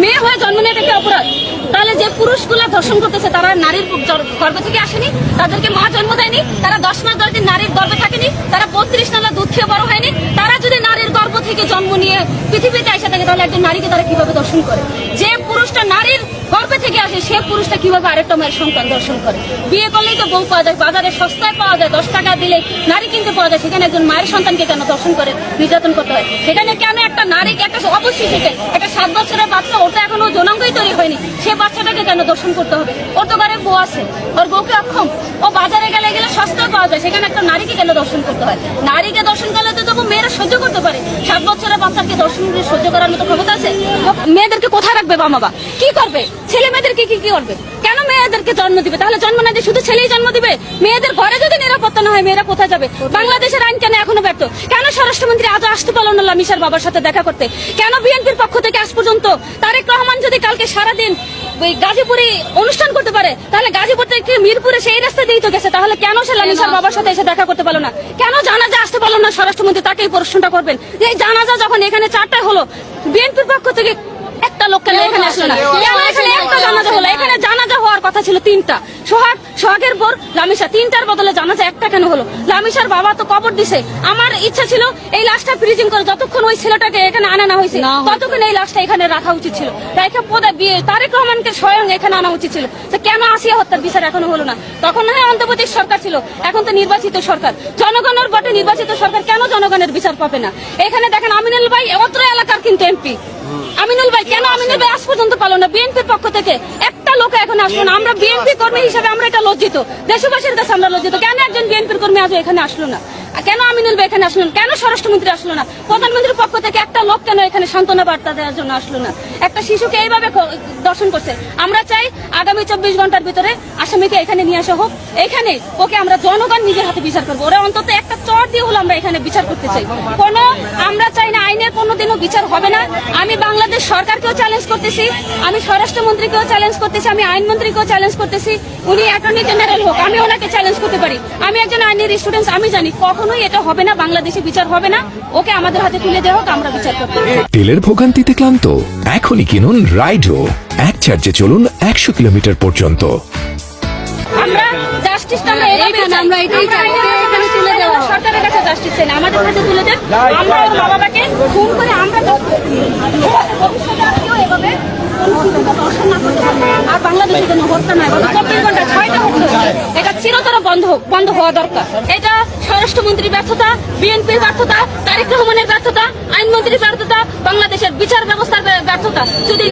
মেয়ে হয়ে জন্ম নেওয়া একটা অপরাধ। তাহলে যে পুরুষগুলা ধর্ষণ করতেছে তারা নারীর গর্ভ থেকে আসেনি, তাদেরকে মা জন্ম দেয়নি, তারা 10 মাস 10 দিন নারীর গর্ভে থাকেনি, তারা 32 নালা দুধ খেয়ে বড় হয়নি। তারা যদি নারীর গর্ভ থেকে জন্ম নিয়ে পৃথিবীতে এসে থাকে তাহলে একজন নারীকে তারা কিভাবে দর্শন করে? যে পুরুষটা নারীর গর্ভে থেকে আসে সে পুরুষটা কিভাবে আরেকটা মায়ের সন্তান দর্শন করে? বিয়ে করলেই তো বউ পাওয়া যায়, বাজারে সস্তায় পাওয়া যায়, 10 টাকা দিলে নারী কিনতে পাওয়া যায়। সেখানে একজন মায়ের সন্তানকে কেন দর্শন করে নির্যাতন করতে হয়? সেখানে কেন একটা নারীকে, একটা অবশ্যই সেটা একটা 7 বছরের বাচ্চা, ওটা এখনো যৌনাঙ্গই তৈরি হয়নি, সে বাচ্চাটাকে কেন দর্শন করতে হবে? ওর তো ঘরে বউ আছে, ওর বউকে অক্ষম, ও বাজারে গেলে সস্তায় পাওয়া যায়, সেখানে একটা নারীকে কেন দর্শন করতে হয়? নারীকে দর্শন করলে তো তবু মেয়েরা সহ্য করতে পারে, 7 বছরের বাচ্চাকে দর্শন সহ্য করার মতো ক্ষমতা আছে? মেয়েদেরকে কোথায় রাখবে বাবা? কি করবে? ছেলে মেয়েদেরকে কি করবে? কেন মেয়েদেরকে জন্ম দিবে? তাহলে জন্ম না দিয়ে শুধু ছেলেই জন্ম দিবে? মেয়েদের ঘরে যদি নিরাপত্তা না হয় মেয়েরা কোথায় যাবে? বাংলাদেশের আইন কেন এখনো ব্যর্থ? কেন স্বরাষ্ট্রমন্ত্রী আজও আসতে পারল না লামিসার বাবার সাথে দেখা করতে? কেন বিএনপির পক্ষ থেকে আজ পর্যন্ত তারেক রহমান যদি কালকে সারাদিন ওই গাজীপুরে অনুষ্ঠান করতে পারে তাহলে গাজীপুর থেকে মিরপুরে সেই রাস্তা দিয়েই তো গেছে, তাহলে কেন সে লামিসার বাবার সাথে এসে দেখা করতে পারলো না? কেন জানাজা আসতে পারলো না? স্বরাষ্ট্রমন্ত্রী তাকেই প্রশ্নটা করবেন। এই জানাজা যখন এখানে 4টায় হলো, বিএনপির পক্ষ থেকে একটা লোক কেন এখানে আসলো না? কেন এখানে একটা জানাজা হলো? এখানে জানাজা হওয়ার কথা ছিল 3টা, সোহাগের পর লামিসা, 3টার বদলে জানাজা একটা কেন হলো? লামিসার বাবা তো কবর দিছে। আমার ইচ্ছা ছিল এই লাশটা ফ্রিজিং করে যতক্ষণ ওই ছেলেটাকে এখানে আনা না হয়েছে ততক্ষণ এই লাশটা এখানে রাখা উচিত ছিল। তারেক রহমানকে স্বয়ং এখানে আনা উচিত ছিল। তো কেন আসিয়া হত্যার বিচার এখনো হলো না? তখন হয় অন্তর্বর্তী সরকার ছিল, এখন তো নির্বাচিত সরকার, জনগণের ভোটে নির্বাচিত সরকার, কেন জনগণের বিচার পাবে না? এখানে দেখেন আমিনুল ভাই অত্র এলাকার কিন্তু এমপি। আমিনুল ভাই কেন আমিনুল ভাই আজ পর্যন্ত পালো না? বিএনপির পক্ষ থেকে একটা লোক এখন আসলো না। আমরা বিএনপি কর্মী হিসেবে আমরা এটা লজ্জিত, দেশবাসীর কাছে আমরা লজ্জিত। কেন একজন বিএনপির কর্মী আজও এখানে আসলো না? কেন আমিনুল ভাই এখানে আসলো না? কেন স্বরাষ্ট্রমন্ত্রী আসলো না? প্রধানমন্ত্রীর পক্ষ থেকে একটা লোক কেন এখানে সান্ত্বনা বার্তা দেওয়ার জন্য আসলো না? একটা শিশুকে এইভাবে দর্শন করছে। আমরা চাই আগামী 24 ঘন্টার ভিতরে আসামিকে এখানে নিয়ে আসা হোক। এখানে ওকে আমরা জনগণ নিজের হাতে বিচার করবো। ওরা অন্তত একটা চর দিয়ে হলো আমরা এখানে বিচার করতে চাই। আমরা চাই না আইনের কোনোদিনও বিচার হবে না। আমি বাংলাদেশ সরকারকেও চ্যালেঞ্জ করতেছি, আমি স্বরাষ্ট্রমন্ত্রীকেও চ্যালেঞ্জ করতেছি, আমি আইনমন্ত্রীকেও চ্যালেঞ্জ করতেছি। উনি অ্যাটর্নি জেনারেল হোক, আমি ওনাকে চ্যালেঞ্জ করতে পারি। আমি একজন আইনের স্টুডেন্ট, আমি জানি কখনোই এটা হবে না, বাংলাদেশে বিচার হবে না। ওকে আমাদের হাতে তুলে দেওয়া হোক, আমরা বিচার করতে পারি। তেলের ভোগান্তিতে ক্লান্ত? এখনই কিনুন রাইডো, এক চার্জে চলুন 100 কিলোমিটার পর্যন্ত। আমরা জাস্টিসটা আমরা এটাই চাই, এখানে তুলে দেওয়া সরকারের কাছে জাস্টিস চাই না, আমাদের কাছে তুলে দেন। আমরা ওর বাবাকে ফোন করে আমরা ভবিষ্যতে আর কেউ এভাবে দর্শন না করতে পারবে। আর বাংলাদেশের জন্য হত্যা নয়, 24 ঘন্টা 6টা হত্যা, এটা চিরতরে বন্ধ হওয়া দরকার। এটা স্বরাষ্ট্রমন্ত্রীর ব্যর্থতা, বিএনপির ব্যর্থতা, তারেক রহমানের ব্যর্থতা, আইনমন্ত্রীর ব্যর্থতা, বাংলাদেশের বিচার ব্যবস্থার ব্যর্থতা। যদি